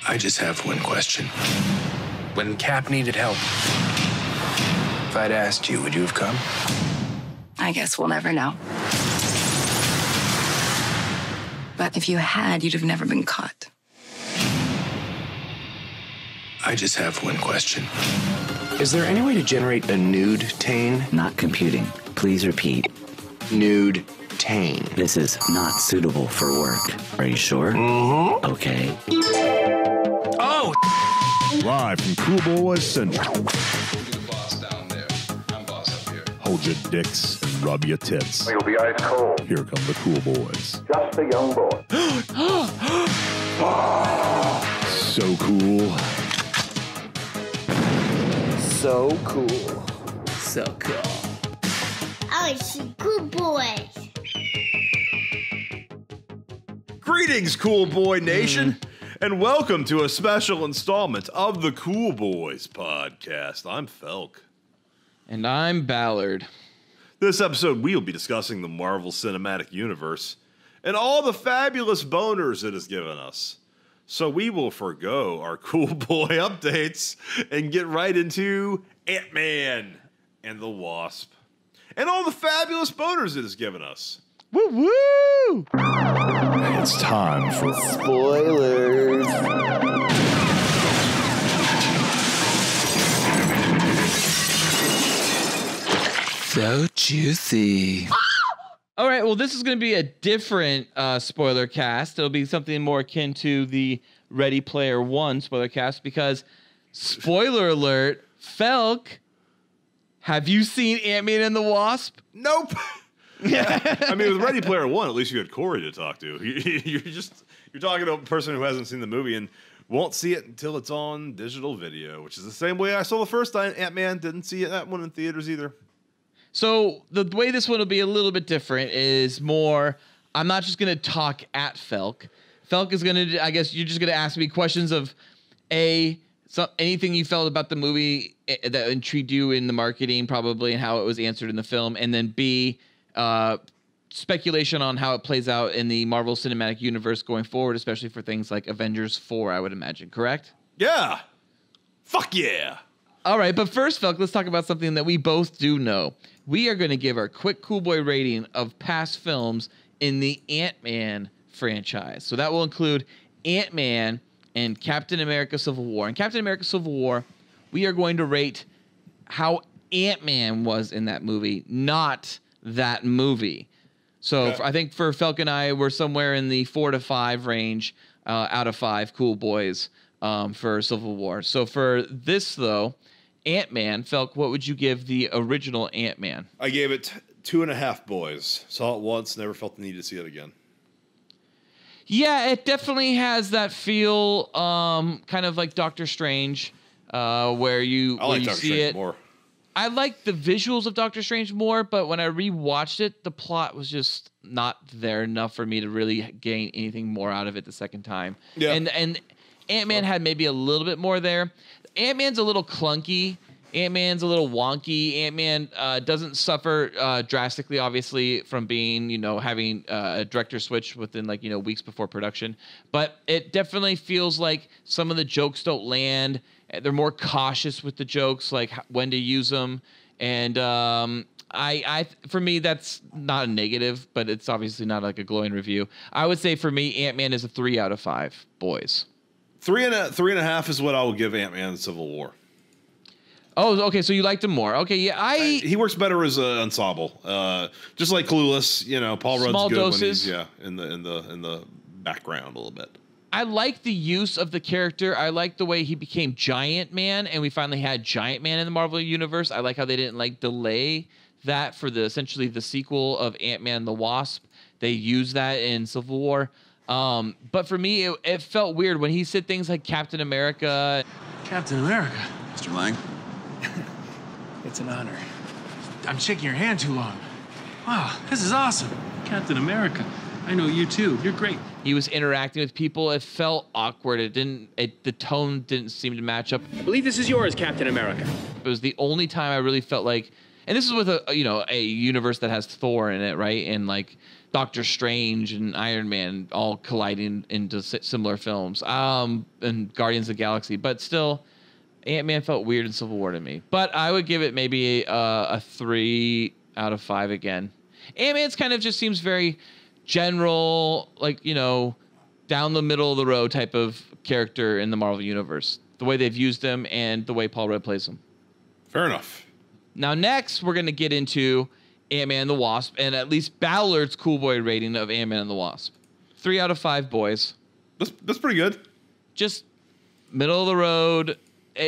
I just have one question. When Cap needed help, if I'd asked you, would you have come? I guess we'll never know. But if you had, you'd have never been caught. I just have one question. Is there any way to generate a nude Tane? Not computing. Please repeat. Nude Tane. This is not suitable for work. Are you sure? Mm-hmm. Okay. Oh! Live from Cool Boys Central. You're the boss down there. I'm boss up here. Hold your dicks and rub your tits. You'll be ice cold. Here come the Cool Boys. Just a young boy. So cool. So cool. So cool. I see good boys. Greetings, Cool Boy Nation, and welcome to a special installment of the Cool Boys Podcast. I'm Felk. And I'm Ballard. This episode, we'll be discussing the Marvel Cinematic Universe and all the fabulous boners it has given us. So we will forgo our Cool Boy updates and get right into Ant-Man and the Wasp and all the fabulous boners it has given us. Woo woo! It's time for Spoilers. So juicy. All right, well, this is going to be a different spoiler cast. It'll be something more akin to the Ready Player One spoiler cast because, spoiler alert, Felk, have you seen Ant-Man and the Wasp? Nope. I mean, with Ready Player One, at least you had Corey to talk to. You're talking to a person who hasn't seen the movie and won't see it until it's on digital video, which is the same way I saw the first time Ant-Man. Didn't see that one in theaters either. So the way this one will be a little bit different is more, I'm not just going to talk at Felk. Felk is going to, I guess you're just going to ask me questions of anything you felt about the movie that intrigued you in the marketing probably and how it was answered in the film. And then B, speculation on how it plays out in the Marvel Cinematic Universe going forward, especially for things like Avengers 4, I would imagine, correct? Yeah. Fuck yeah. All right, but first, Felk, let's talk about something that we both do know. We are going to give our quick Cool Boy rating of past films in the Ant-Man franchise. So that will include Ant-Man and Captain America Civil War. In Captain America Civil War, we are going to rate how Ant-Man was in that movie, not that movie. So Okay. I think for Felk and I, we're somewhere in the 4 to 5 range out of 5 Cool Boys for Civil War. So for this, though, Ant-Man, Felk, what would you give the original Ant-Man? I gave it 2.5 boys. Saw it once, never felt the need to see it again. Yeah, it definitely has that feel, kind of like Doctor Strange, where you I like you Doctor see Strange it. more. I like the visuals of Doctor Strange more, but when I rewatched it, the plot was just not there enough for me to really gain anything more out of it the second time. Yeah. And Ant-Man had maybe a little bit more there. Ant-Man's a little clunky. Ant-Man's a little wonky. Ant-Man doesn't suffer drastically, obviously, from being, having a director switch within, weeks before production. But it definitely feels like some of the jokes don't land. They're more cautious with the jokes, like when to use them. And for me, that's not a negative, but it's obviously not like a glowing review. I would say for me, Ant-Man is a 3 out of 5 boys. 3.5 is what I will give Ant-Man Civil War. Oh, okay. So you liked him more. Okay, yeah. He works better as an ensemble, just like Clueless. Paul Rudd's Small good doses. when he's in the background a little bit. I like the use of the character. I like the way he became Giant Man, and we finally had Giant Man in the Marvel Universe. I like how they didn't delay that for essentially the sequel of Ant-Man and the Wasp. They used that in Civil War. But for me, it felt weird when he said things like Captain America. Captain America. Mr. Lang, it's an honor. I'm shaking your hand too long. Wow, this is awesome. Captain America. I know you too. You're great. He was interacting with people. It felt awkward. The tone didn't seem to match up. I believe this is yours, Captain America. It was the only time I really felt like, and this is with a universe that has Thor in it, right? And Doctor Strange and Iron Man all colliding into similar films, and Guardians of the Galaxy. But still, Ant-Man felt weird in Civil War to me. But I would give it maybe a 3 out of 5 again. Ant-Man's kind of just seems very general, like, you know, down the middle of the road type of character in the Marvel Universe. The way they've used him and the way Paul Rudd plays him. Fair enough. Now, next, we're going to get into Ant-Man and the Wasp, and at least Ballard's Cool Boy rating of Ant-Man and the Wasp. 3 out of 5, boys. That's pretty good. Just middle of the road.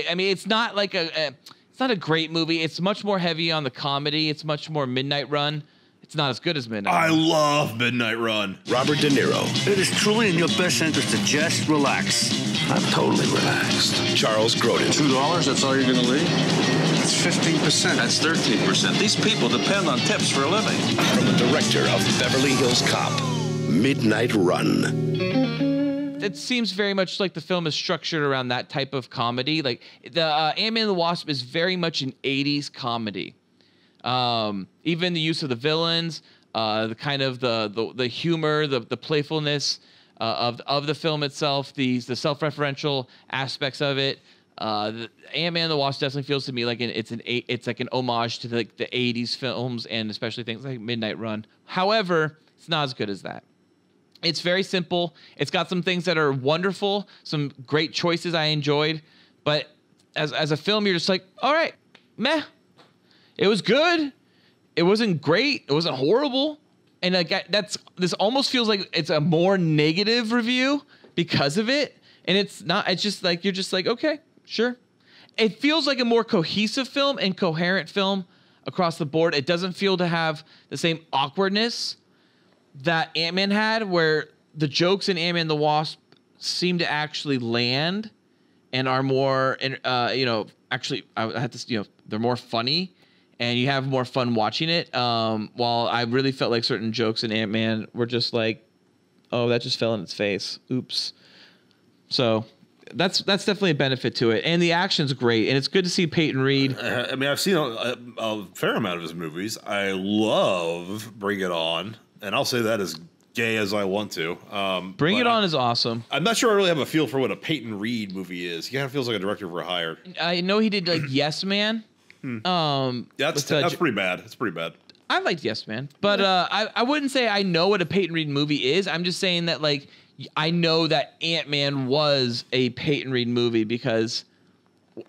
I mean, it's not like it's not a great movie. It's much more heavy on the comedy. It's much more Midnight Run. It's not as good as Midnight I Run. love Midnight Run. Robert De Niro. It is truly in your best interest to just relax. I'm totally relaxed. Charles Grodin. $2, that's all you're going to leave? That's 15%. That's 13%. These people depend on tips for a living. From the director of Beverly Hills Cop, Midnight Run. It seems very much like the film is structured around that type of comedy. Like the Ant-Man and the Wasp is very much an 80s comedy. Even the use of the villains, the kind of the humor, the playfulness of the film itself, the self-referential aspects of it. The Ant-Man and the Wasp definitely feels to me like it's like an homage to the 80s films, and especially things like Midnight Run. However, it's not as good as that. It's very simple. It's got some things that are wonderful, some great choices I enjoyed, but as a film, you're just like, all right, meh. It was good. It wasn't great. It wasn't horrible. And like this almost feels like it's a more negative review because of it. And it's not. It's just like you're just like, okay, sure. It feels like a more cohesive film and coherent film across the board. It doesn't feel to have the same awkwardness that Ant-Man had, where the jokes in Ant-Man and the Wasp seem to actually land and are more, actually, I had to, they're more funny. And you have more fun watching it. While I really felt like certain jokes in Ant-Man were just like, oh, that just fell in its face. Oops. So that's definitely a benefit to it. And the action's great. And it's good to see Peyton Reed. I mean, I've seen a fair amount of his movies. I love Bring It On. And I'll say that as gay as I want to. Bring It On is awesome. I'm not sure I really have a feel for what a Peyton Reed movie is. He kind of feels like a director for hire. I know he did like Yes Man. That's pretty bad. That's pretty bad. I liked Yes Man, but I wouldn't say I know what a Peyton Reed movie is. I'm just saying that like I know that Ant-Man was a Peyton Reed movie because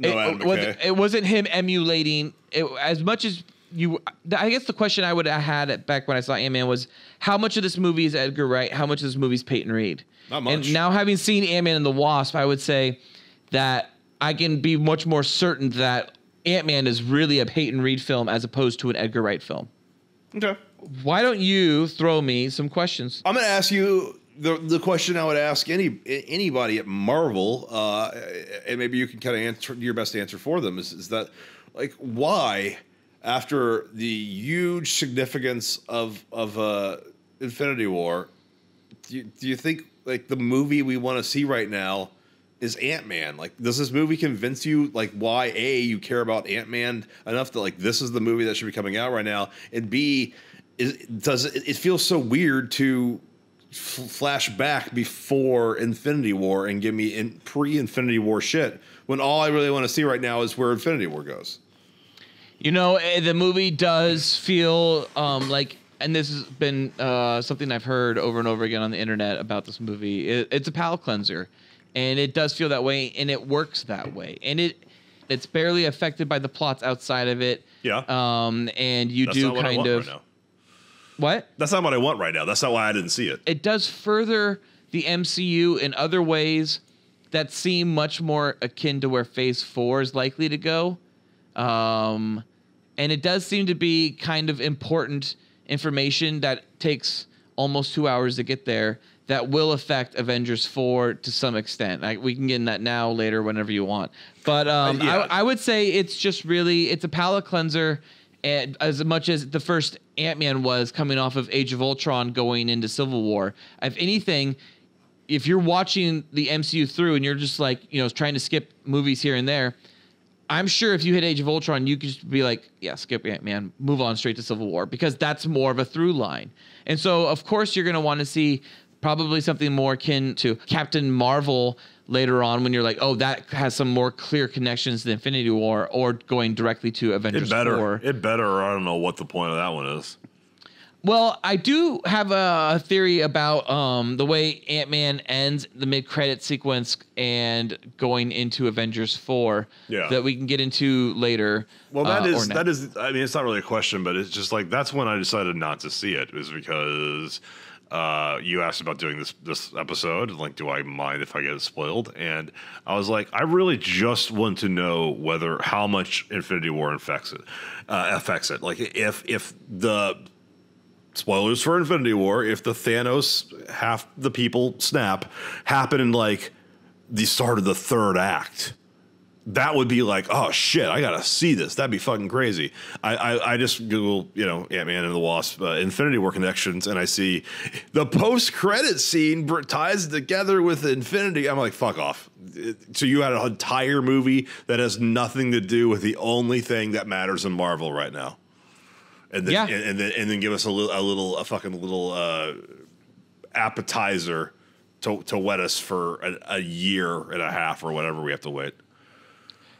it wasn't him emulating it as much as you. I guess the question I would have had back when I saw Ant-Man was how much of this movie is Edgar Wright, how much of this movie is Peyton Reed. Not much. And now having seen Ant-Man and the Wasp, I would say that I can be much more certain that Ant-Man is really a Peyton Reed film as opposed to an Edgar Wright film. Okay. Why don't you throw me some questions? I'm going to ask you the question I would ask anybody at Marvel, and maybe you can kind of answer your best answer for them is that, like, why, after the huge significance of Infinity War, do you think, like, the movie we want to see right now is Ant-Man? Like, does this movie convince you, like, why A, you care about Ant-Man enough that, like, this is the movie that should be coming out right now, and B, does it feels so weird to flash back before Infinity War and give me pre-Infinity War shit when all I really want to see right now is where Infinity War goes? You know, the movie does feel like, and this has been something I've heard over and over again on the internet about this movie, it's a palate cleanser. And it does feel that way, and it works that way. And it's barely affected by the plots outside of it. Yeah. And you That's do not what kind I want of... right now. What? That's not what I want right now. That's not why I didn't see it. It does further the MCU in other ways that seem much more akin to where Phase 4 is likely to go. And it does seem to be kind of important information that takes almost 2 hours to get there that will affect Avengers 4 to some extent. We can get in that now, later, whenever you want. But yeah. I would say it's just really, it's a palate cleanser, and as much as the first Ant-Man was coming off of Age of Ultron going into Civil War. If anything, if you're watching the MCU through and you're just like, trying to skip movies here and there, I'm sure if you hit Age of Ultron, you could just be like, yeah, skip Ant-Man, move on straight to Civil War, because that's more of a through line. And so, of course, you're going to want to see probably something more akin to Captain Marvel later on when you're like, oh, that has some more clear connections to Infinity War, or going directly to Avengers 4. It better. I don't know what the point of that one is. Well, I do have a theory about the way Ant-Man ends the mid-credit sequence and going into Avengers 4 that we can get into later. Well, that is. I mean, it's not really a question, but it's just like that's when I decided not to see it, is because you asked about doing this episode. Like, do I mind if I get it spoiled? And I was like, I really just want to know how much Infinity War affects it. Like, if the spoilers for Infinity War, if the Thanos half the people snap happen in like the start of the third act, that would be like, oh shit, I gotta see this. That'd be fucking crazy. I just Google, Ant-Man and the Wasp Infinity War connections, and I see the post-credit scene ties together with Infinity. I'm like, fuck off. So you had an entire movie that has nothing to do with the only thing that matters in Marvel right now. And then, and then give us a fucking little appetizer to wet us for a year and a half or whatever we have to wait.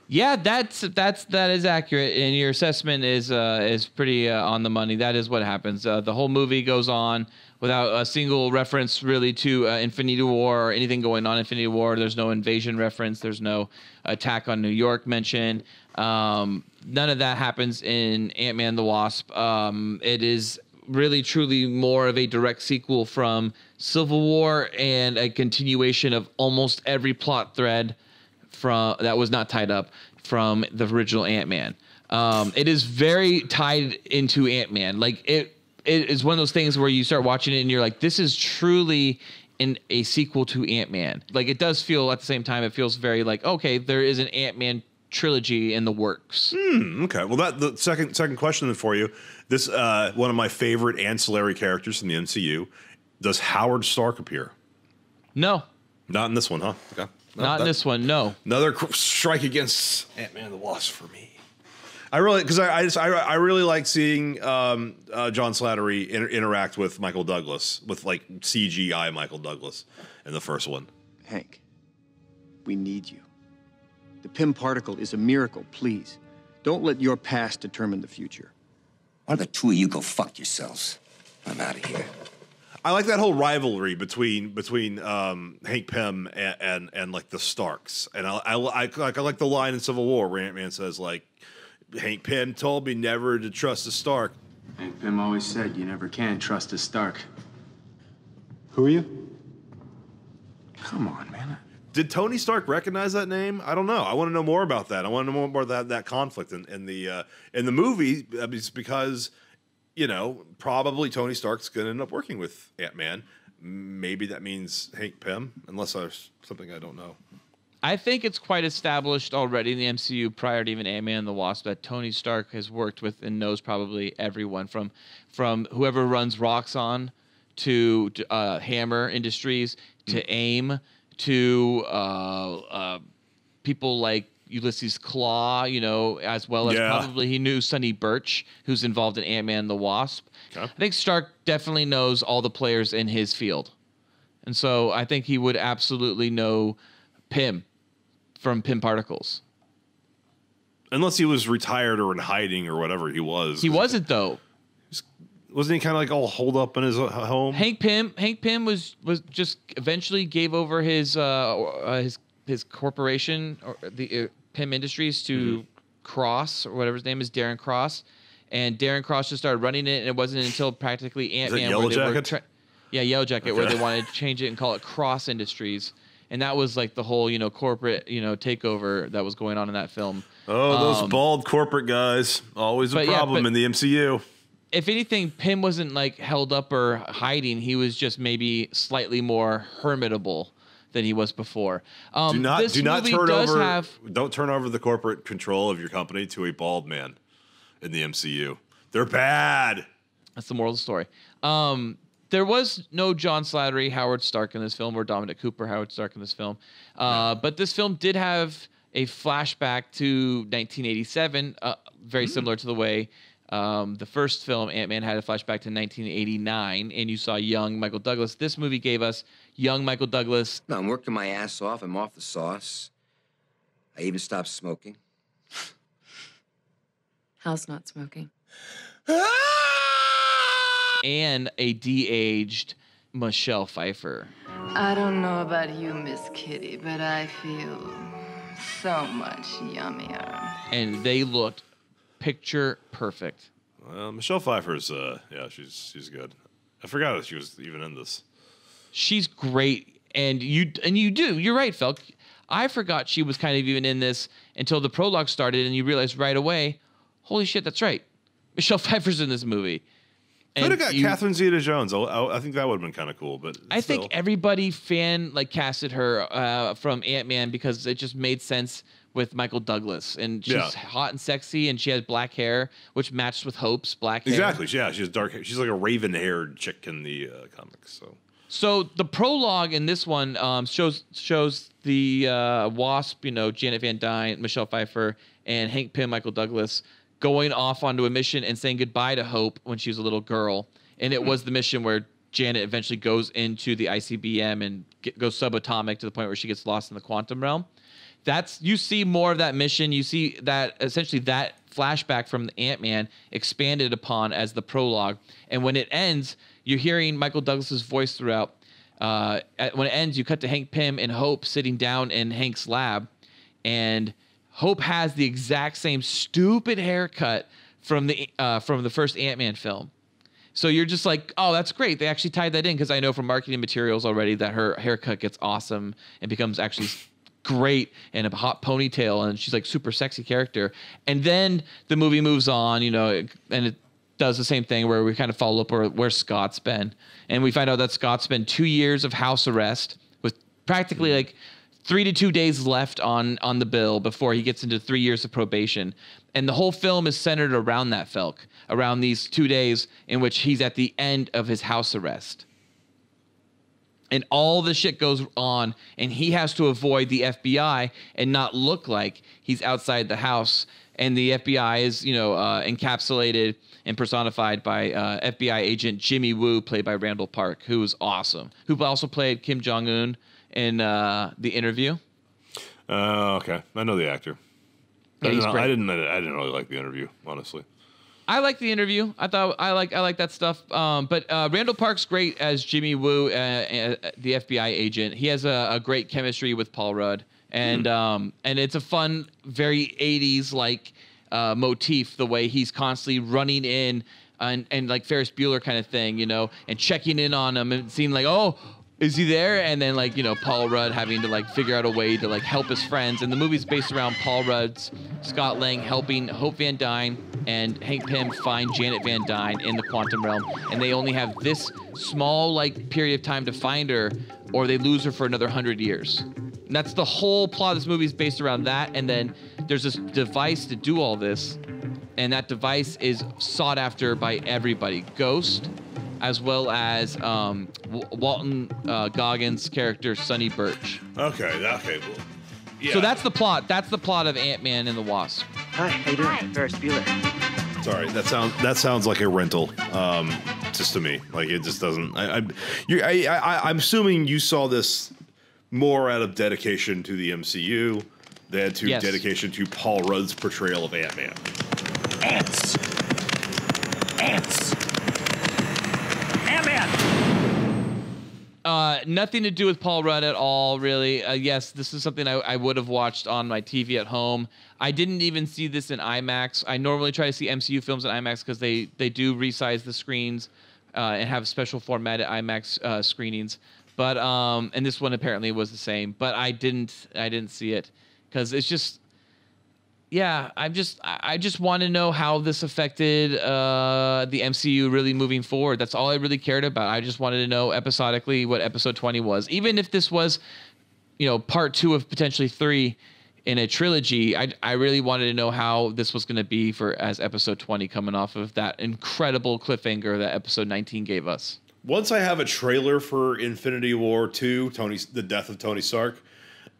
Yeah, that is accurate, and your assessment is pretty on the money. That is what happens. The whole movie goes on without a single reference really to Infinity War or anything going on in Infinity War. There's no invasion reference. There's no attack on New York mention. None of that happens in Ant-Man the Wasp. It is really, truly more of a direct sequel from Civil War and a continuation of almost every plot thread that was not tied up from the original Ant-Man. It is very tied into Ant-Man. Like, it is one of those things where you start watching it and you're like, this is truly a sequel to Ant-Man. Like, it does feel at the same time, it feels very like, okay, there is an Ant-Man trilogy in the works. Okay. Well, the second question then for you. This one of my favorite ancillary characters in the MCU. Does Howard Stark appear? No. Not in this one, huh? Okay. Not in this one, no. Another strike against Ant-Man and the Wasp for me. I really like seeing John Slattery interact with Michael Douglas, with like CGI Michael Douglas in the first one. Hank, we need you. The Pym particle is a miracle, please. Don't let your past determine the future. Why don't the two of you go fuck yourselves? I'm out of here. I like that whole rivalry between Hank Pym and like the Starks, and I like the line in Civil War where Ant-Man says like, Hank Pym told me never to trust a Stark. Hank Pym always said you never can trust a Stark. Who are you? Come on, man. Did Tony Stark recognize that name? I don't know. I want to know more about that. I want to know more about that conflict in the movie. It's because, probably Tony Stark's going to end up working with Ant-Man. Maybe that means Hank Pym, unless there's something I don't know. I think it's quite established already in the MCU prior to even Ant-Man and the Wasp that Tony Stark has worked with and knows probably everyone from whoever runs Roxxon to Hammer Industries to AIM to people like Ulysses Claw, as well as probably he knew Sonny Birch, who's involved in Ant-Man and the Wasp. Okay. I think Stark definitely knows all the players in his field. And so I think he would absolutely know Pym from Pym Particles. Unless he was retired or in hiding or whatever he was. He wasn't, though. Wasn't he kind of like all holed up in his home? Hank Pym was just eventually gave over his corporation, or the Pym Industries, to Cross, or whatever his name is, Darren Cross. And Darren Cross just started running it, and it wasn't until practically Ant-Man. Yellow Jacket? Yellow Jacket, where they wanted to change it and call it Cross Industries. And that was like the whole, corporate, takeover that was going on in that film. Oh, those bald corporate guys. Always a problem in the MCU. If anything, Pym wasn't like held up or hiding. He was just maybe slightly more hermitable than he was before. Don't turn over the corporate control of your company to a bald man in the MCU. They're bad. That's the moral of the story. There was no John Slattery Howard Stark in this film, or Dominic Cooper Howard Stark in this film. But this film did have a flashback to 1987, very similar to the way the first film, Ant-Man, had a flashback to 1989, and you saw young Michael Douglas. This movie gave us young Michael Douglas. No, I'm working my ass off. I'm off the sauce. I even stopped smoking. How's not smoking? And a de-aged Michelle Pfeiffer. I don't know about you, Miss Kitty, but I feel so much yummier. And they looked picture perfect. Well, Michelle Pfeiffer's, she's good. I forgot that she was even in this. She's great, and you're right, Felk. I forgot she was kind of even in this until the prologue started, and you realize right away, holy shit, that's right. Michelle Pfeiffer's in this movie. Could have got Catherine Zeta-Jones. I think that would have been kind of cool, but I think everybody casted her from Ant-Man because it just made sense with Michael Douglas, and she's hot and sexy, and she has black hair, which matched with Hope's black hair. Exactly, yeah, she has dark hair. She's like a raven-haired chick in the comics. So the prologue in this one shows the Wasp, Janet Van Dyne, Michelle Pfeiffer, and Hank Pym, Michael Douglas, going off onto a mission and saying goodbye to Hope when she was a little girl. And it was the mission where Janet eventually goes into the ICBM and goes subatomic to the point where she gets lost in the quantum realm. You see more of that mission. You see that essentially that flashback from the Ant-Man expanded upon as the prologue. And when it ends, you're hearing Michael Douglas's voice throughout. When it ends, you cut to Hank Pym and Hope sitting down in Hank's lab, and Hope has the exact same stupid haircut from the first Ant-Man film. So you're just like, oh, that's great. They actually tied that in, because I know from marketing materials already that her haircut gets awesome and becomes actually great, and a hot ponytail, and she's like super sexy character. And then the movie moves on, and it does the same thing where we kind of follow up where Scott's been. And we find out that Scott's been 2 years of house arrest with practically like 3 to 2 days left on the bill before he gets into 3 years of probation. And the whole film is centered around that, Felk, around these 2 days in which he's at the end of his house arrest. And all the shit goes on, and he has to avoid the FBI and not look like he's outside the house. And the FBI is, encapsulated and personified by FBI agent Jimmy Woo, played by Randall Park, who was awesome, who also played Kim Jong-un in The Interview. Okay. I know the actor. Yeah, I didn't really like The Interview, honestly. I like The Interview. I thought I like that stuff. But Randall Park's great as Jimmy Woo, the FBI agent. He has a great chemistry with Paul Rudd, and it's a fun, very 80s like motif. The way he's constantly running in and like Ferris Bueller kind of thing, and checking in on him and seeing like, oh, is he there? And then Paul Rudd having to figure out a way to help his friends. And the movie's based around Paul Rudd's Scott Lang helping Hope Van Dyne and Hank Pym find Janet Van Dyne in the quantum realm. And they only have this small period of time to find her, or they lose her for another 100 years. And that's the whole plot of this movie, is based around that. And then there's this device to do all this. And that device is sought after by everybody. Ghost, as well as Walton Goggins' character, Sonny Birch. Okay. Well, yeah. So that's the plot. That's the plot of Ant-Man and the Wasp. Hi, how you doing? Ferris Bueller. Sorry, that sounds like a rental. Just to me, it just doesn't. I'm assuming you saw this more out of dedication to the MCU than to dedication to Paul Rudd's portrayal of Ant-Man. Ants. Nothing to do with Paul Rudd at all, really. Yes, this is something I would have watched on my TV at home. I didn't even see this in IMAX. I normally try to see MCU films in IMAX because they do resize the screens and have special formatted IMAX screenings. But and this one apparently was the same. But I didn't see it because it's just. Yeah, I just want to know how this affected the MCU really moving forward. That's all I really cared about. I just wanted to know episodically what episode 20 was. Even if this was, part 2 of potentially 3 in a trilogy, I really wanted to know how this was going to be as episode 20, coming off of that incredible cliffhanger that episode 19 gave us. Once I have a trailer for Infinity War 2, the death of Tony Stark,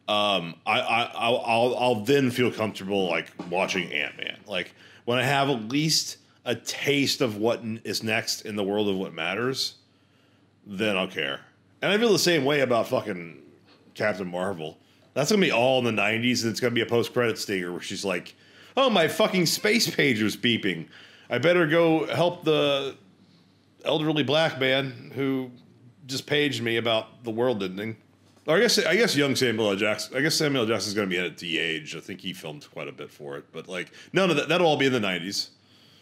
I'll then feel comfortable like watching Ant-Man. Like when I have at least a taste of what is next in the world of what matters, then I'll care. And I feel the same way about fucking Captain Marvel. That's gonna be all in the 90s, and it's gonna be a post-credit stinger where she's like, "Oh, my fucking space pager's beeping. I better go help the elderly black man who just paged me about the world ending." Or I guess young Samuel L. Jackson. I guess Samuel L. Jackson's going to be in it de-age. I think he filmed quite a bit for it. But like none of that. That'll all be in the 90s.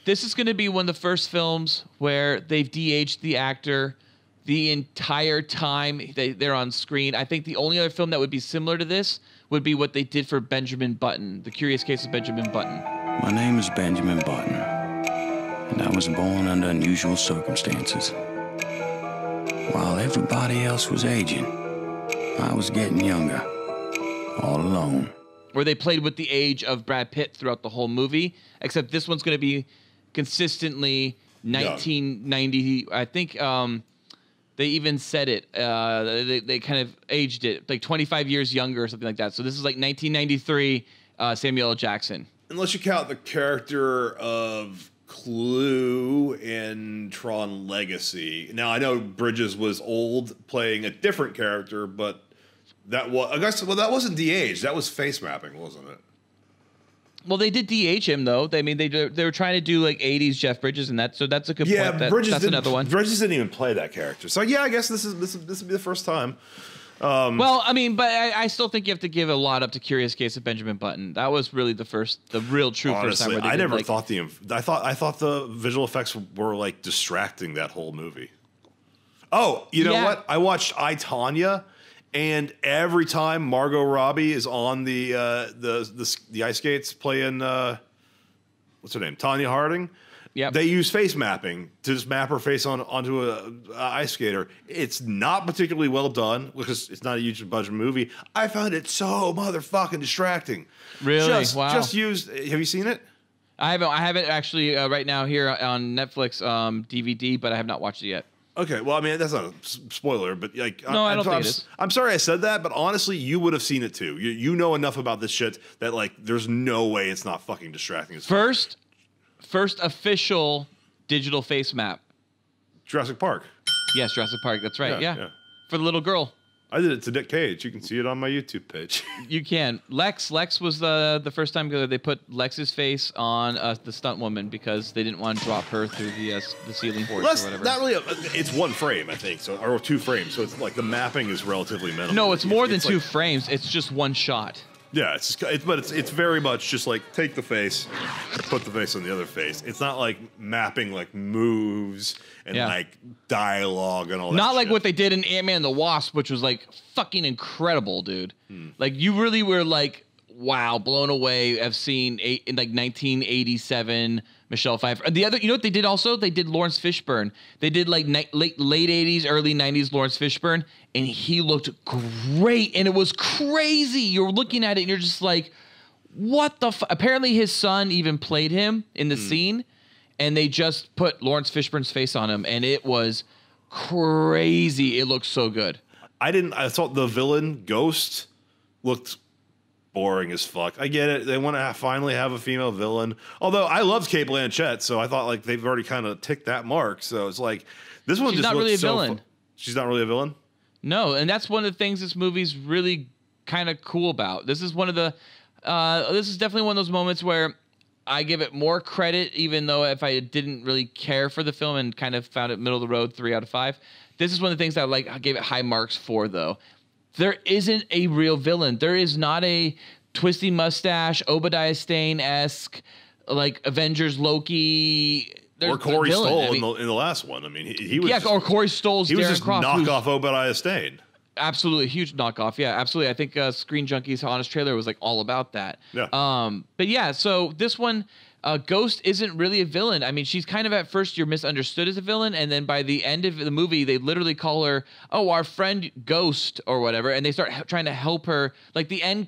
This is going to be one of the first films where they've de-aged the actor the entire time they're on screen. I think the only other film that would be similar to this would be what they did for Benjamin Button, The Curious Case of Benjamin Button. My name is Benjamin Button, and I was born under unusual circumstances. While everybody else was aging, I was getting younger, all alone. Where they played with the age of Brad Pitt throughout the whole movie, except this one's going to be consistently 1990. I think they even said it. They kind of aged it, like 25 years younger or something like that. So this is like 1993 Samuel L. Jackson. Unless you count the character of Clue in Tron Legacy. Now I know Bridges was old playing a different character, but that wasn't de-aged. That was face mapping, wasn't it? Well, they did de-age him though. They were trying to do like 80s Jeff Bridges and that. So that's a good point. That's another one. Bridges didn't even play that character. So yeah, I guess this would be the first time. Well, I mean, but I still think you have to give a lot up to Curious Case of Benjamin Button. That was really the real true first time. I never thought I thought the visual effects were like distracting that whole movie. Oh, you know what? I watched I, Tonya, and every time Margot Robbie is on the ice skates playing what's her name, Tonya Harding. Yeah, they use face mapping to just map her face onto a ice skater. It's not particularly well done because it's not a huge budget movie. I found it so motherfucking distracting. Really? Wow. Just used. Have you seen it? I have it actually right now here on Netflix DVD, but I have not watched it yet. Okay, well, I mean that's not a spoiler, but like, no, I don't think it is. I'm sorry I said that, but honestly, you would have seen it too. You know enough about this shit that like, there's no way it's not fucking distracting. First official digital face map. Jurassic Park. Yes, Jurassic Park. That's right. Yeah. For the little girl. I did it to Nick Cage. You can see it on my YouTube page. You can. Lex was the first time they put Lex's face on the stunt woman because they didn't want to drop her through the ceiling boards or whatever. Not really. It's one frame, I think, or 2 frames. So it's like the mapping is relatively minimal. No, it's more than 2 frames. It's just one shot. Yeah, it's very much just like take the face, put the face on the other face. It's not like mapping like moves and like dialogue and all that. Not like what they did in Ant-Man and the Wasp, which was like fucking incredible, dude. Like you really were like, wow, blown away. I've seen in like 1987 Michelle Pfeiffer. The other, you know what they did also? They did Lawrence Fishburne. They did like late 80s, early 90s Lawrence Fishburne, and he looked great, and it was crazy. You're looking at it, and you're just like, what the apparently his son even played him in the scene, and they just put Lawrence Fishburne's face on him, and it was crazy. It looked so good. I thought the villain, Ghost, looked boring as fuck. I get it. They want to finally have a female villain. Although I loved Cate Blanchett, so I thought like they've already kind of ticked that mark. So it's like this one She's just not looks really a so villain. She's not really a villain? No, and that's one of the things this movie's really kind of cool about. This is one of the this is definitely one of those moments where I give it more credit, even though if I didn't really care for the film and kind of found it middle of the road, 3 out of 5. This is one of the things that I gave it high marks for, though. There isn't a real villain. There is not a twisty mustache, Obadiah Stane-esque, like Avengers Loki. Or Corey Stoll in the last one. I mean, he was or Corey Stoll's Darren Croft. He was just knockoff Obadiah Stane. Absolutely, huge knockoff. Yeah, absolutely. I think Screen Junkie's Honest Trailer was like all about that. Yeah. But yeah, so this one, Ghost isn't really a villain. I mean, she's kind of at first you're misunderstood as a villain, and then by the end of the movie, they literally call her, "Oh, our friend Ghost" or whatever, and they start trying to help her. Like the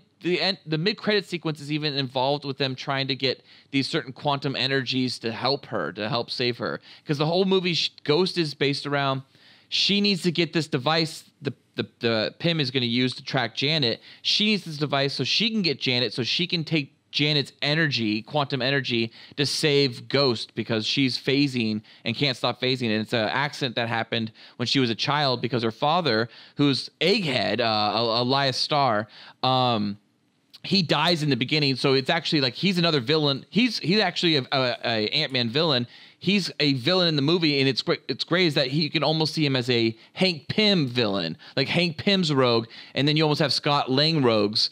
mid-credit sequence is even involved with them trying to get these certain quantum energies to help her, to help save her, because the whole movie Ghost is based around she needs to get this device, the the Pym is going to use to track Janet. She needs this device so she can get Janet, so she can take Janet's energy, quantum energy, to save Ghost because she's phasing and can't stop phasing. And it's an accident that happened when she was a child because her father, who's Egghead, Elias Starr, he dies in the beginning. So it's actually like he's another villain. He's actually a Ant-Man villain. He's a villain in the movie, and it's great is that you can almost see him as a Hank Pym villain, like Hank Pym's rogue, and then you almost have Scott Lang rogues.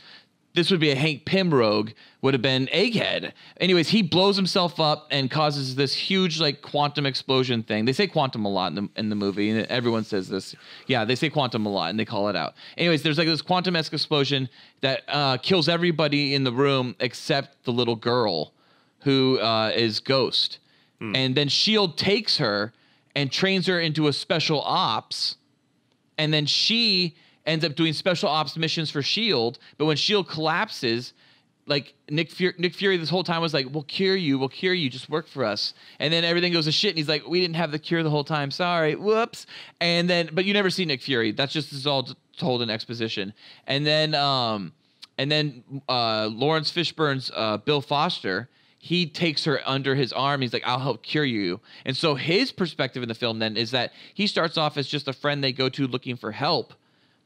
This would be a Hank Pym rogue, would have been Egghead. Anyways, he blows himself up and causes this huge like quantum explosion thing. They say quantum a lot in the movie, and everyone says this. Yeah, they say quantum a lot, and they call it out. Anyways, there's like this quantum-esque explosion that kills everybody in the room except the little girl who is Ghost. And then S.H.I.E.L.D. takes her and trains her into a special ops, and then she ends up doing special ops missions for S.H.I.E.L.D., but when S.H.I.E.L.D. collapses, like Nick Fury this whole time was like, we'll cure you, just work for us. And then everything goes to shit, and he's like, we didn't have the cure the whole time, sorry, whoops. And then, but you never see Nick Fury. That's just this is all told in exposition. And then Lawrence Fishburne's Bill Foster, he takes her under his arm. He's like, I'll help cure you. And so his perspective in the film then is that he starts off as just a friend they go to looking for help,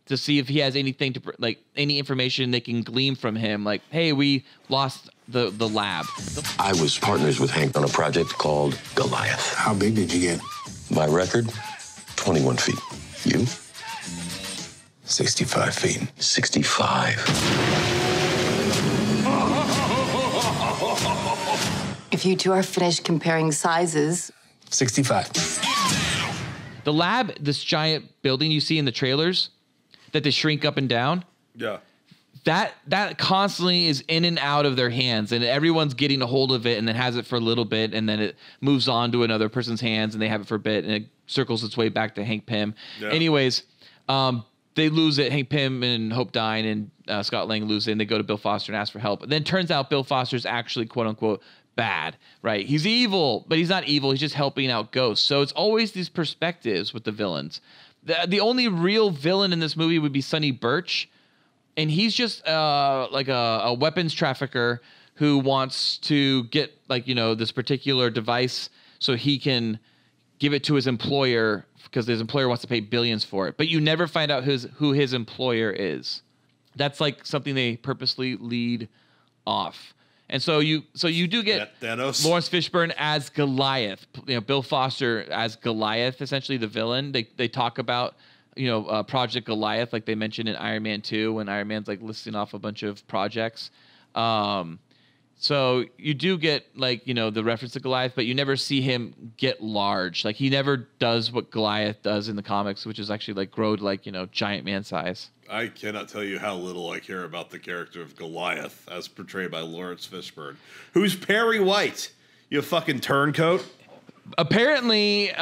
to see if he has anything to like any information they can glean from him. Like, hey, we lost the lab. I was partners with Hank on a project called Goliath. How big did you get? My record, 21 feet. You? 65 feet. 65. If you two are finished comparing sizes. 65. The lab, this giant building you see in the trailers that they shrink up and down. Yeah. That constantly is in and out of their hands, and everyone's getting a hold of it and then has it for a little bit, and then it moves on to another person's hands and they have it for a bit, and it circles its way back to Hank Pym. Yeah. Anyways, they lose it. Hank Pym and Hope Dine and Scott Lang lose it, and they go to Bill Foster and ask for help. And then turns out Bill Foster's actually, quote unquote, bad, right? He's evil, but he's not evil. He's just helping out Ghosts. So it's always these perspectives with the villains. The only real villain in this movie would be Sonny Birch, and he's just like a weapons trafficker who wants to get this particular device so he can give it to his employer because his employer wants to pay billions for it. But you never find out who his employer is. That's like something they purposely lead off. And so you do get Thanos. Lawrence Fishburne as Goliath, Bill Foster as Goliath, essentially the villain. They talk about Project Goliath, like they mentioned in Iron Man 2 when Iron Man's like listing off a bunch of projects. So you do get the reference to Goliath, but you never see him get large. Like he never does what Goliath does in the comics, which is actually like grow to giant man size. I cannot tell you how little I care about the character of Goliath as portrayed by Lawrence Fishburne. Who's Perry White? You fucking turncoat? Apparently,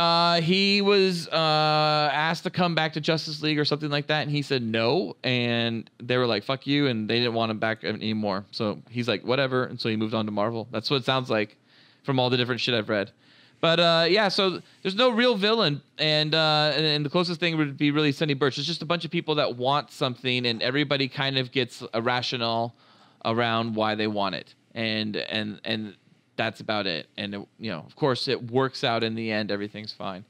he was asked to come back to Justice League or something like that, and he said no, and they were like, fuck you, and they didn't want him back anymore. So he's like, whatever, and so he moved on to Marvel. That's what it sounds like from all the different shit I've read. But yeah, so there's no real villain, and the closest thing would be really Sonny Birch. It's just a bunch of people that want something, and everybody kind of gets a rationale around why they want it, and that's about it. And of course, it works out in the end. Everything's fine.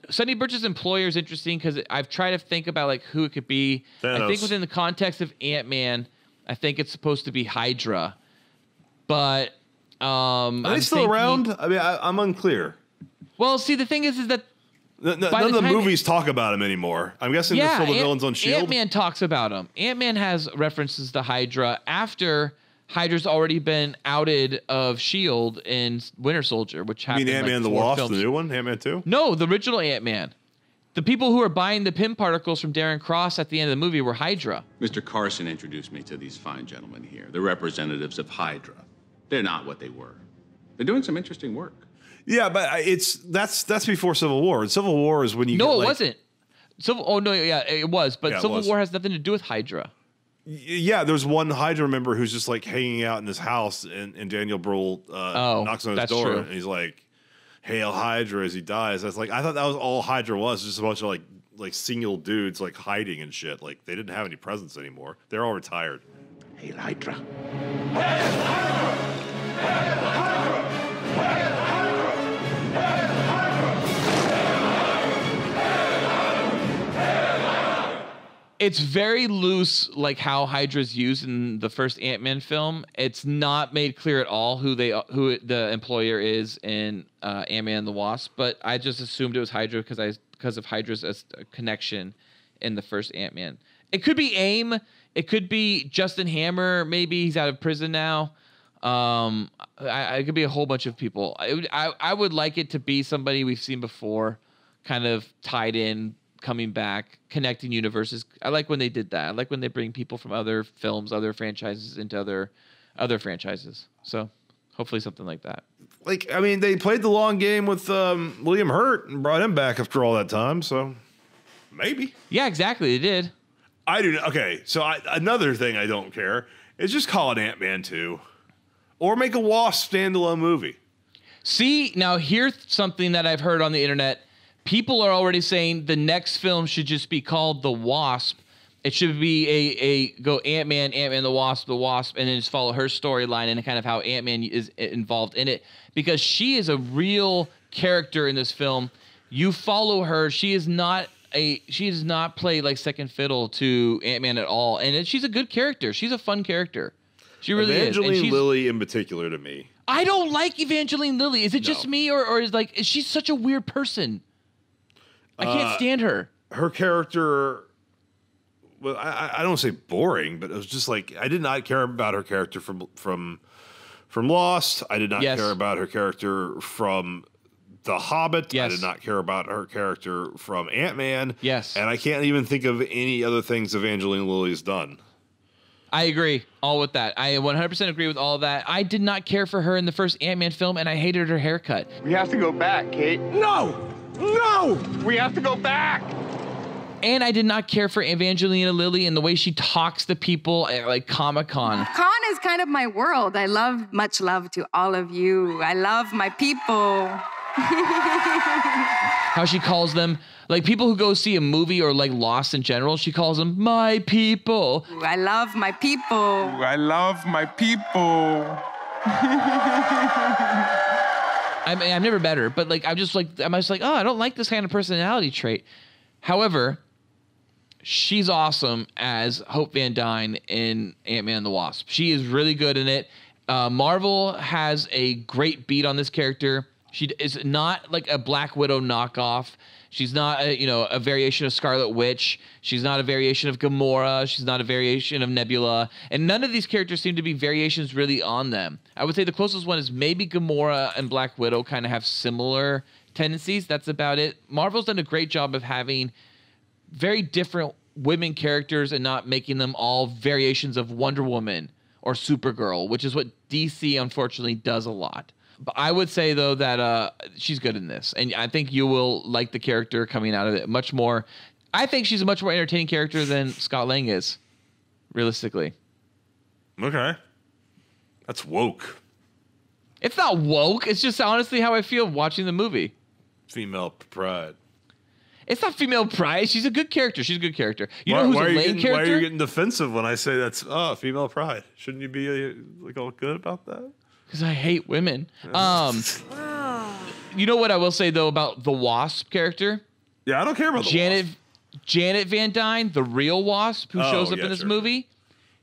Sonny Birch's employer is interesting because I've tried to think about like who it could be. Thanos. I think within the context of Ant-Man, I think it's supposed to be Hydra, but. Are they still around? I mean, I'm unclear. Well, see, the thing is that none of the movies talk about him anymore. I'm guessing they're still the villains on S.H.I.E.L.D. Ant-Man talks about him. Ant-Man has references to Hydra after Hydra's already been outed of S.H.I.E.L.D. in Winter Soldier, which happened. You mean Ant-Man the Wasp, the new one? Ant-Man 2? No, the original Ant-Man. The people who are buying the Pym particles from Darren Cross at the end of the movie were Hydra. Mr. Carson introduced me to these fine gentlemen here, the representatives of Hydra. They're not what they were. They're doing some interesting work. Yeah, but that's before Civil War. And Civil War is when you it wasn't. It was. But Civil War has nothing to do with Hydra. Yeah, there's one Hydra member who's just like hanging out in his house, and Daniel Brühl knocks on his door, and he's like, "Hail Hydra!" as he dies. That's like I thought that was all Hydra was, just a bunch of like like single dudes like hiding and shit. Like they didn't have any presence anymore. They're all retired. Hail Hydra. It's very loose, like how Hydra's used in the first Ant-Man film. It's not made clear at all who the employer is in Ant-Man and the Wasp. But I just assumed it was Hydra because of Hydra's connection in the first Ant-Man. It could be AIM. It could be Justin Hammer. Maybe he's out of prison now. It could be a whole bunch of people. I would like it to be somebody we've seen before, kind of tied in. Coming back, connecting universes. I like when they did that. I like when they bring people from other films, other franchises into other franchises. So hopefully something like that. Like, I mean, they played the long game with William Hurt and brought him back after all that time. So maybe. Yeah, exactly. They did. I do. Okay. So another thing I don't care is just call it Ant-Man 2 or make a Wasp standalone movie. See, now here's something that I've heard on the internet. People are already saying the next film should just be called The Wasp. It should be go Ant-Man, the Wasp, and then just follow her storyline and kind of how Ant-Man is involved in it. Because she is a real character in this film. You follow her. She does not play like second fiddle to Ant-Man at all. And she's a good character. She's a fun character. She really is. Evangeline Lilly in particular to me. I don't like Evangeline Lilly. Is it just me or is she's such a weird person? I can't stand her. Her character, well, I don't say boring, but it was just like I did not care about her character from Lost. I did not care about her character from The Hobbit. I did not care about her character from Ant-Man. Yes. And I can't even think of any other things Evangeline Lilly's done. I agree all with that. I 100% agree with all of that. I did not care for her in the first Ant-Man film, and I hated her haircut. We have to go back, Kate. No! We have to go back! And I did not care for Evangelina Lilly and the way she talks to people at like Comic-Con. Con is kind of my world. Much love to all of you. I love my people. How she calls them, like people who go see a movie or like Lost in general, she calls them my people. I love my people. I love my people. I mean, I've never met her, but like I'm just like, oh, I don't like this kind of personality trait. However, she's awesome as Hope Van Dyne in Ant-Man and the Wasp. She is really good in it. Marvel has a great beat on this character. She is not like a Black Widow knockoff. She's not a variation of Scarlet Witch. She's not a variation of Gamora. She's not a variation of Nebula. And none of these characters seem to be variations really on them. I would say the closest one is maybe Gamora and Black Widow kind of have similar tendencies. That's about it. Marvel's done a great job of having very different women characters and not making them all variations of Wonder Woman or Supergirl, which is what DC unfortunately does a lot. But I would say, though, that she's good in this. And I think you will like the character coming out of it much more. I think she's a much more entertaining character than Scott Lang is, realistically. Okay. That's woke. It's not woke. It's just honestly how I feel watching the movie. Female pride. It's not female pride. She's a good character. She's a good character. You know who's a lame character? Why are you getting defensive when I say that's female pride? Shouldn't you be like all good about that? Because I hate women. You know what I will say, though, about the Wasp character? Yeah, I don't care about the Wasp. Janet Van Dyne, the real Wasp, who shows up in this movie,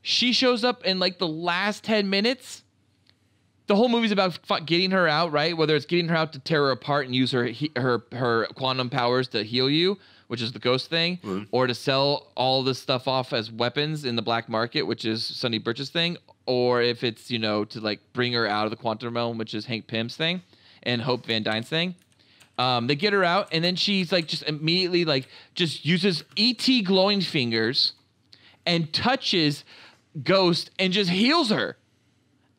she shows up in like the last 10 minutes. The whole movie's about getting her out, right? Whether it's getting her out to tear her apart and use her quantum powers to heal you, which is the ghost thing, or to sell all this stuff off as weapons in the black market, which is Sonny Birch's thing, or if it's, to like bring her out of the quantum realm, which is Hank Pym's thing and Hope Van Dyne's thing. They get her out, and then she's like just immediately like just uses E.T. glowing fingers and touches Ghost and just heals her.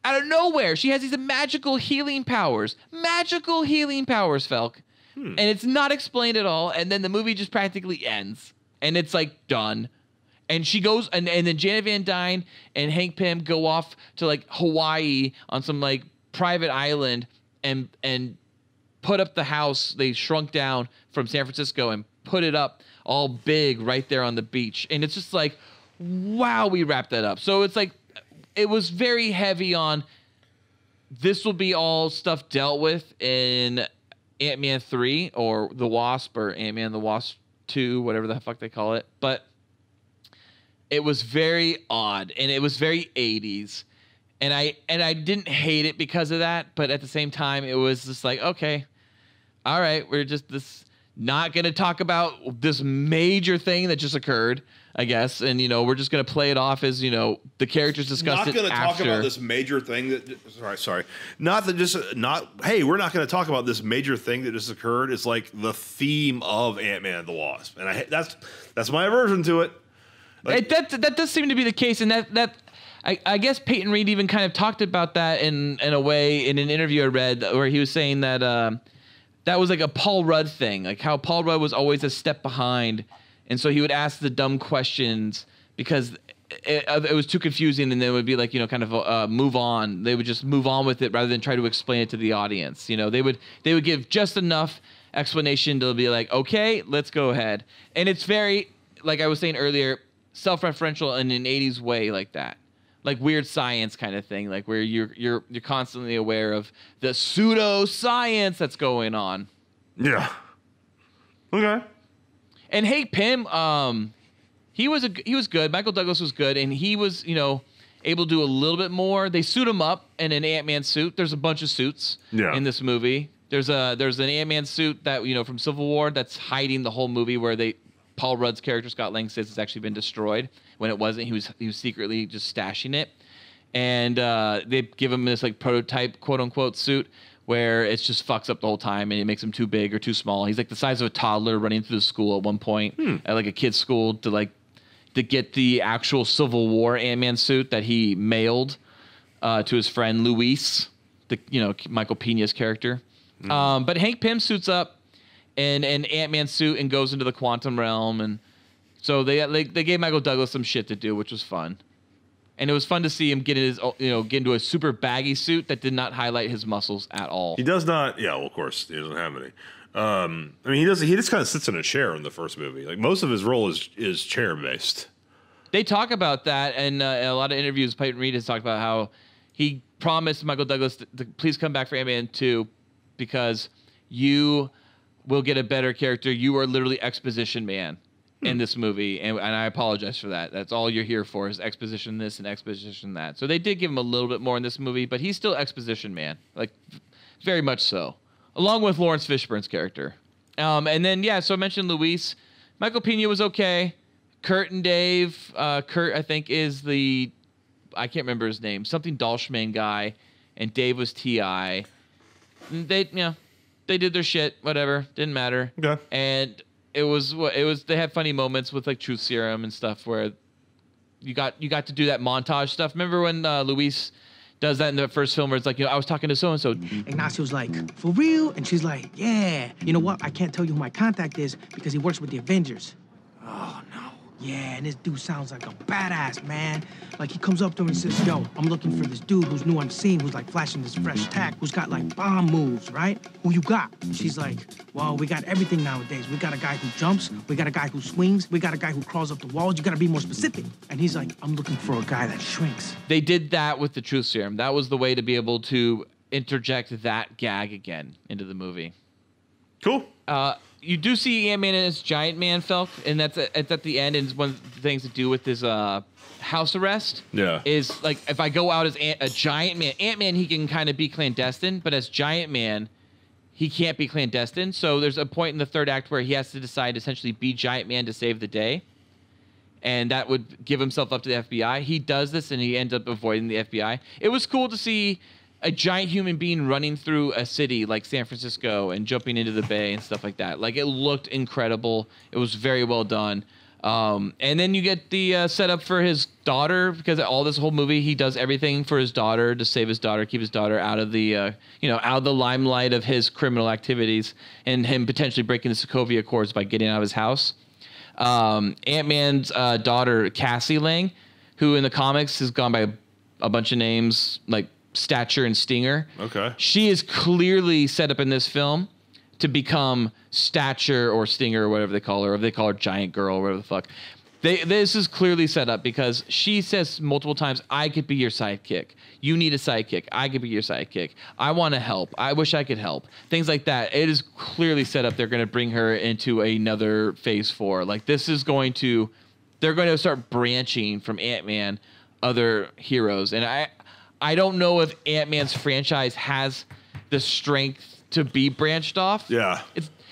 Out of nowhere, she has these magical healing powers. Magical healing powers, Felk. And it's not explained at all. And then the movie just practically ends. And it's like done. And she goes, and then Janet Van Dyne and Hank Pym go off to like Hawaii on some like private island and put up the house they shrunk down from San Francisco and put it up all big right there on the beach. And it's just like, wow, we wrapped that up. So it's like, it was very heavy on, this will be all stuff dealt with in Ant-Man 3 or the Wasp or Ant-Man the Wasp 2, whatever the fuck they call it. But it was very odd and it was very 80s. And I didn't hate it because of that, but at the same time, it was just like, okay, all right, we're just not going to talk about this major thing that just occurred, I guess. And, we're just going to play it off as, the characters discussed it after. Not going to talk about this major thing that, sorry. Hey, we're not going to talk about this major thing that just occurred. It's like the theme of Ant-Man and the Wasp. And that's my aversion to it. Like, that does seem to be the case. And I guess Peyton Reed even kind of talked about that in a way in an interview I read where he was saying that that was like a Paul Rudd thing, like how Paul Rudd was always a step behind. And so he would ask the dumb questions because it was too confusing, and then it would be like, kind of move on. They would just move on with it rather than try to explain it to the audience. They would give just enough explanation to be like, okay, let's go ahead. And it's very, like I was saying earlier, self-referential in an 80s way like that. Like Weird Science kind of thing, like where you're constantly aware of the pseudo science that's going on. Yeah. Okay. And Hank Pym, he was good. Michael Douglas was good, and he was able to do a little bit more. They suit him up in an Ant-Man suit. There's a bunch of suits in this movie. There's an Ant-Man suit that from Civil War that's hiding the whole movie where Paul Rudd's character Scott Lang says it's actually been destroyed when it wasn't. He was secretly just stashing it, and they give him this like prototype quote unquote suit where it just fucks up the whole time and it makes him too big or too small. He's like the size of a toddler running through the school at one point at like a kid's school to get the actual Civil War Ant-Man suit that he mailed to his friend Luis, Michael Pena's character. But Hank Pym suits up in an Ant-Man suit and goes into the quantum realm, and so they gave Michael Douglas some shit to do, which was fun, and it was fun to see him get into a super baggy suit that did not highlight his muscles at all. He does not. Yeah, well, of course he doesn't have any. He does. He just kind of sits in a chair in the first movie. Like most of his role is chair based. They talk about that, and in a lot of interviews, Peyton Reed has talked about how he promised Michael Douglas to please come back for Ant-Man 2 because you will get a better character. You are literally exposition man in this movie, and I apologize for that. That's all you're here for is exposition this and exposition that. So they did give him a little bit more in this movie, but he's still exposition man, like very much so, along with Lawrence Fishburne's character. And then, so I mentioned Luis. Michael Pena was okay. Kurt and Dave. Kurt, I think, is I can't remember his name, something Dalshman guy, and Dave was T.I. They did their shit, whatever, didn't matter. Okay. And it was. They had funny moments with like Truth Serum and stuff where you got to do that montage stuff. Remember when Luis does that in the first film where it's like, I was talking to so and so. Ignacio's like, for real? And she's like, yeah. You know what? I can't tell you who my contact is because he works with the Avengers. Oh no. Yeah, and this dude sounds like a badass, man. Like, he comes up to him and says, yo, I'm looking for this dude who's new on the scene, who's, like, flashing this fresh tack, who's got, like, bomb moves, right? Who you got? And she's like, well, we got everything nowadays. We got a guy who jumps. We got a guy who swings. We got a guy who crawls up the walls. You got to be more specific. And he's like, I'm looking for a guy that shrinks. They did that with the Truth Serum. That was the way to be able to interject that gag again into the movie. Cool. You do see Ant-Man and his giant man, Felk, and it's at the end, and it's one of the things to do with his house arrest. Yeah. Is, like, if I go out as a giant man, Ant-Man, he can kind of be clandestine, but as giant man, he can't be clandestine. So there's a point in the third act where he has to decide to essentially be giant man to save the day, and that would give himself up to the FBI. He does this, and he ends up avoiding the FBI. It was cool to see a giant human being running through a city like San Francisco and jumping into the bay and stuff like that. Like, it looked incredible. It was very well done. And then you get the setup for his daughter, because all this whole movie, he does everything for his daughter to save his daughter, keep his daughter out of the, out of the limelight of his criminal activities, and him potentially breaking the Sokovia Accords by getting out of his house. Ant-Man's daughter, Cassie Lang, who in the comics has gone by a bunch of names like Stature and Stinger. Okay. She is clearly set up in this film to become Stature or Stinger or whatever they call her, or if they call her Giant Girl or whatever the fuck. This is clearly set up because she says multiple times, I could be your sidekick. You need a sidekick. I could be your sidekick. I want to help. I wish I could help. Things like that. It is clearly set up. They're going to bring her into another phase 4. Like this is going to, they're going to start branching from Ant-Man, other heroes. And I don't know if Ant-Man's franchise has the strength to be branched off. Yeah.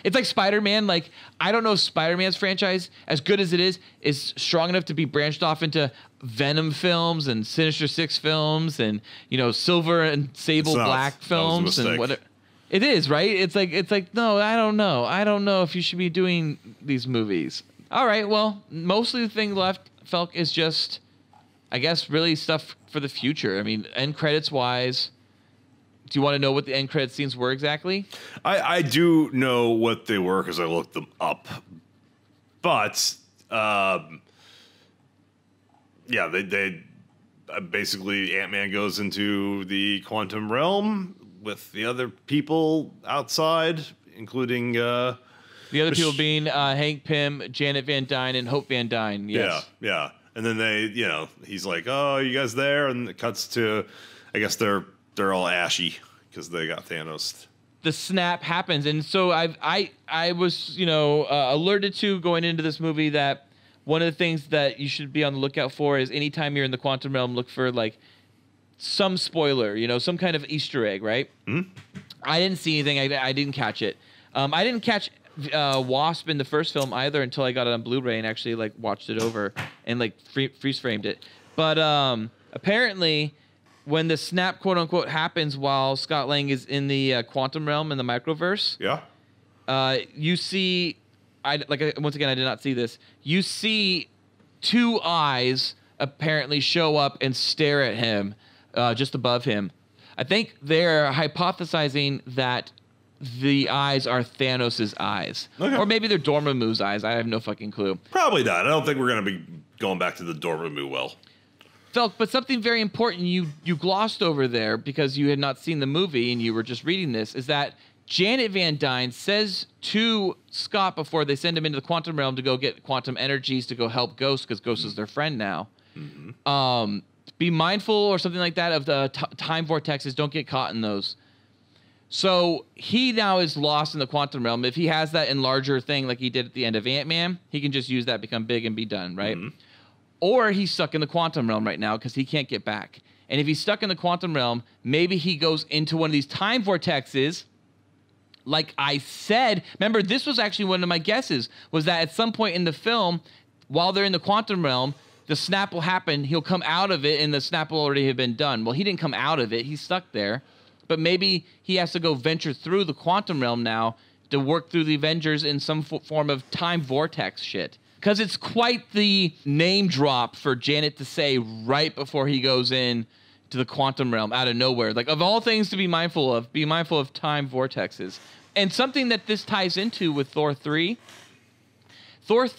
It's like Spider-Man. Like, I don't know if Spider-Man's franchise, as good as it is strong enough to be branched off into Venom films and Sinister Six films and, you know, Silver and Sable Black films and whatever. It is, right? It's like, no, I don't know. I don't know if you should be doing these movies. All right, well, mostly the thing left, Felk, is just, I guess, really stuff for the future. I mean, end credits wise, do you want to know what the end credit scenes were exactly? I do know what they were because I looked them up. But, yeah, they basically Ant-Man goes into the quantum realm with the other people outside, including... the other people being Hank Pym, Janet Van Dyne, and Hope Van Dyne, yes. Yeah. And then they, you know, he's like, oh, you guys there? And it cuts to, I guess they're all ashy because they got Thanos. The snap happens, and so I was, you know, alerted to going into this movie that one of the things that you should be on the lookout for is anytime you're in the quantum realm, look for like some spoiler, you know, some kind of Easter egg, right? Mm-hmm. I didn't see anything. I didn't catch it. I didn't catch Wasp in the first film either until I got it on Blu-ray and actually like watched it over and like freeze framed it. But apparently, when the snap, quote unquote, happens while Scott Lang is in the quantum realm in the microverse, you see, once again, I did not see this. You see 2 eyes apparently show up and stare at him just above him. I think they're hypothesizing that the eyes are Thanos' eyes. Okay. Or maybe they're Dormammu's eyes. I have no fucking clue. Probably not. I don't think we're going to be going back to the Dormammu well. Felk, but something very important you glossed over there because you had not seen the movie and you were just reading this is that Janet Van Dyne says to Scott before they send him into the quantum realm to go get quantum energies to go help Ghost because Ghost is their friend now. Mm-hmm. Be mindful or something like that of the time vortexes. Don't get caught in those. So he now is lost in the quantum realm. If he has that enlarger thing like he did at the end of Ant-Man, he can just use that, become big, and be done, right? Mm-hmm. Or he's stuck in the quantum realm right now because he can't get back. And if he's stuck in the quantum realm, maybe he goes into one of these time vortexes. Like I said, remember, this was actually one of my guesses, was that at some point in the film, while they're in the quantum realm, the snap will happen, he'll come out of it, and the snap will already have been done. Well, he didn't come out of it. He's stuck there. But maybe he has to go venture through the quantum realm now to work through the Avengers in some form of time vortex shit. Because it's quite the name drop for Janet to say right before he goes in to the quantum realm out of nowhere. Like, of all things to be mindful of time vortexes. And something that this ties into with Thor 3, Thor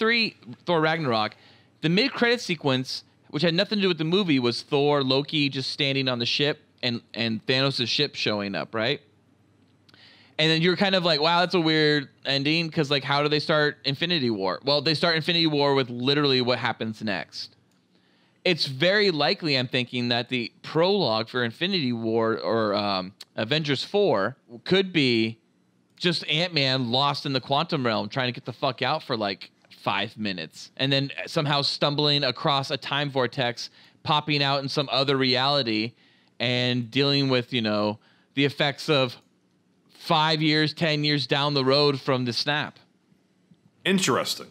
Ragnarok, the mid-credit sequence, which had nothing to do with the movie, was Thor, Loki just standing on the ship and Thanos' ship showing up, right? And then you're kind of like, wow, that's a weird ending because, like, how do they start Infinity War? Well, they start Infinity War with literally what happens next. It's very likely, I'm thinking, that the prologue for Infinity War or Avengers 4 could be just Ant-Man lost in the quantum realm trying to get the fuck out for, like, 5 minutes. And then somehow stumbling across a time vortex, popping out in some other reality and dealing with, you know, the effects of 5 years, 10 years down the road from the snap. Interesting.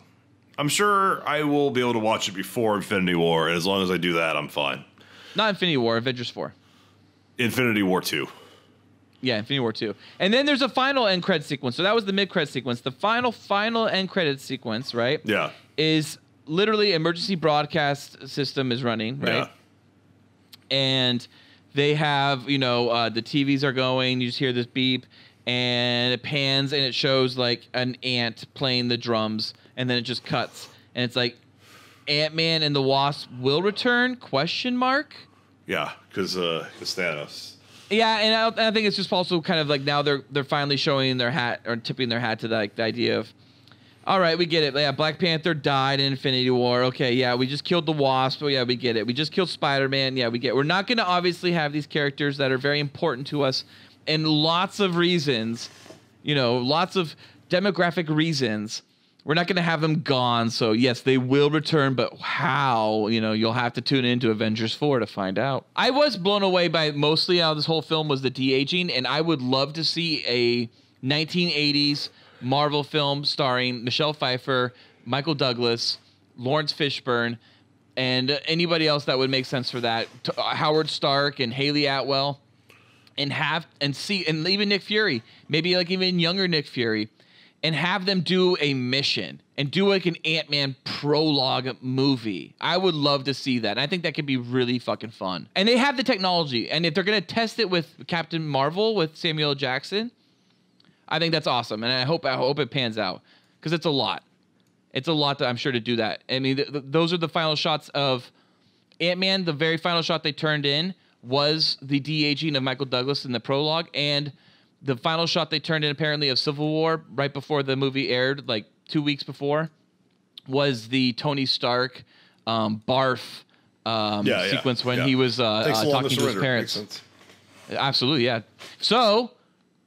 I'm sure I will be able to watch it before Infinity War, and as long as I do that, I'm fine. Not Infinity War, Avengers 4. Infinity War 2. Yeah, Infinity War 2. And then there's a final end credit sequence. So that was the mid-credit sequence. The final end credit sequence, right? Yeah. Is literally emergency broadcast system is running, right? Yeah. And they have, you know, the TVs are going. You just hear this beep. And it pans and it shows like an ant playing the drums, and then it just cuts and it's like Ant-Man and the Wasp will return ? Yeah, because Thanos. Yeah, and I think it's just also kind of like now they're finally showing their hat or tipping their hat to the idea of, all right, we get it. Yeah, Black Panther died in Infinity War. Okay, yeah, we just killed the Wasp. Oh, yeah, we get it. We just killed Spider-Man. Yeah, we get it. We're not going to obviously have these characters that are very important to us and lots of reasons, lots of demographic reasons. We're not going to have them gone. So, yes, they will return, but how? You'll have to tune into Avengers 4 to find out. I was blown away by mostly how this whole film was the de-aging, and I would love to see a 1980s Marvel film starring Michelle Pfeiffer, Michael Douglas, Lawrence Fishburne, and anybody else that would make sense for that. Howard Stark and Haley Atwell, and even Nick Fury, maybe like even younger Nick Fury, and have them do a mission and do like an Ant-Man prologue movie. I would love to see that. And I think that could be really fucking fun. And they have the technology, and if they're gonna test it with Captain Marvel with Samuel L. Jackson, I think that's awesome, and I hope it pans out, because it's a lot. It's a lot, I'm sure, to do that. I mean, those are the final shots of Ant-Man. The very final shot they turned in was the de-aging of Michael Douglas in the prologue, and the final shot they turned in, apparently, of Civil War, right before the movie aired, like 2 weeks before, was the Tony Stark barf sequence when he was talking to his parents. Absolutely, yeah. So,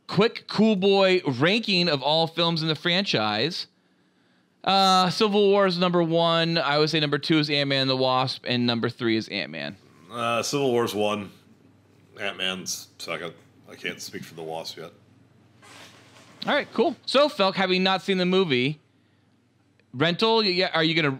quick Cool Boy ranking of all films in the franchise. Civil War is number 1. I would say number 2 is Ant-Man and the Wasp, and number 3 is Ant-Man. Civil War's 1. Ant-Man's 2nd. I can't speak for the Wasp yet. All right, cool. So, Felk, having not seen the movie, rental? Yeah, are you gonna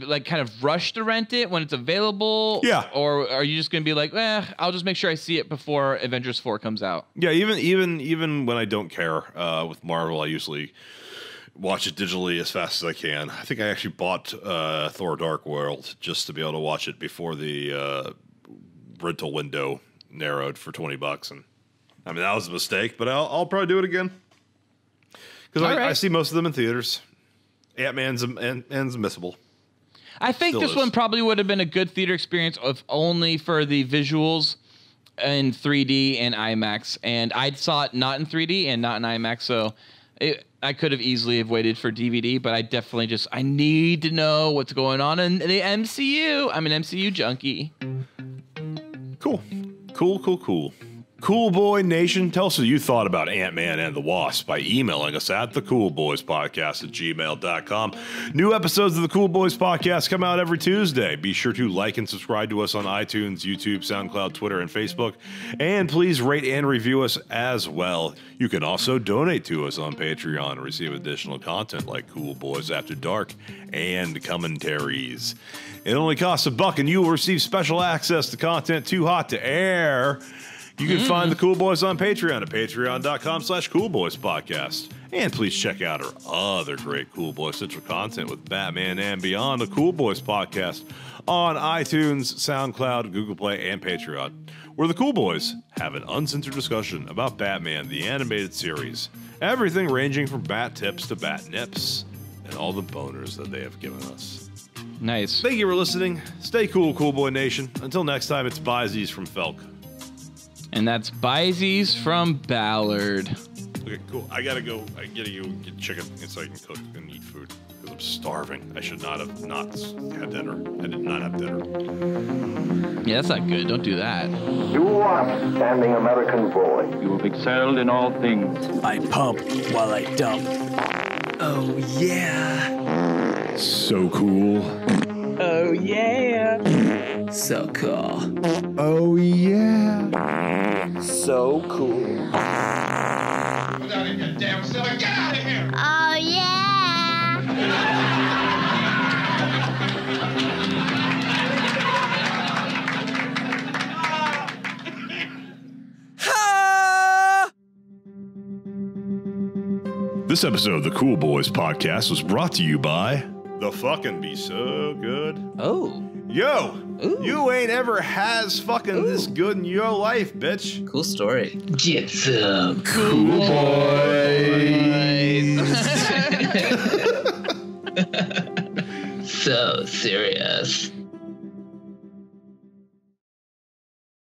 like kind of rush to rent it when it's available? Yeah. Or are you just gonna be like, I'll just make sure I see it before Avengers 4 comes out? Yeah, even when I don't care with Marvel, I usually watch it digitally as fast as I can. I think I actually bought Thor: Dark World just to be able to watch it before the rental window narrowed for $20, and I mean that was a mistake, but I'll probably do it again because I see most of them in theaters. Ant-Man's missable. I think this one probably would have been a good theater experience if only for the visuals in 3D and IMAX. And I saw it not in 3D and not in IMAX, so I could have easily have waited for DVD, but I definitely I need to know what's going on in the MCU. I'm an MCU junkie. Cool. Cool Boy Nation, tell us what you thought about Ant-Man and the Wasp by emailing us at thecoolboyspodcast@gmail.com. New episodes of the Cool Boys Podcast come out every Tuesday. Be sure to like and subscribe to us on iTunes, YouTube, SoundCloud, Twitter, and Facebook. And please rate and review us as well. You can also donate to us on Patreon and receive additional content like Cool Boys After Dark and commentaries. It only costs $1 and you will receive special access to content too hot to air. You can find the Cool Boys on Patreon at patreon.com/coolboyspodcast. And please check out our other great Cool Boy Central content with Batman and Beyond, the Cool Boys Podcast, on iTunes, SoundCloud, Google Play, and Patreon, where the Cool Boys have an uncensored discussion about Batman, the animated series. Everything ranging from bat tips to bat nips, and all the boners that they have given us. Nice. Thank you for listening. Stay cool, Cool Boy Nation. Until next time, it's Byzies from Felk. And that's Byzies from Ballard. Okay, cool. I gotta go get chicken so I can cook and eat food because I'm starving. I should not have not had dinner. I did not have dinner. Yeah, that's not good. Don't do that. You upstanding American boy. You have excelled in all things. I pump while I dump. Oh, yeah. So cool. Oh, yeah. So cool. Oh, yeah. So cool. Get out of here, damn silly. Get out of here! Oh, yeah. This episode of the Cool Boys Podcast was brought to you by The Fucking Be So Good. Oh. Yo, you ain't ever has fucking this good in your life, bitch. Cool story. Get some Cool Boys. So serious.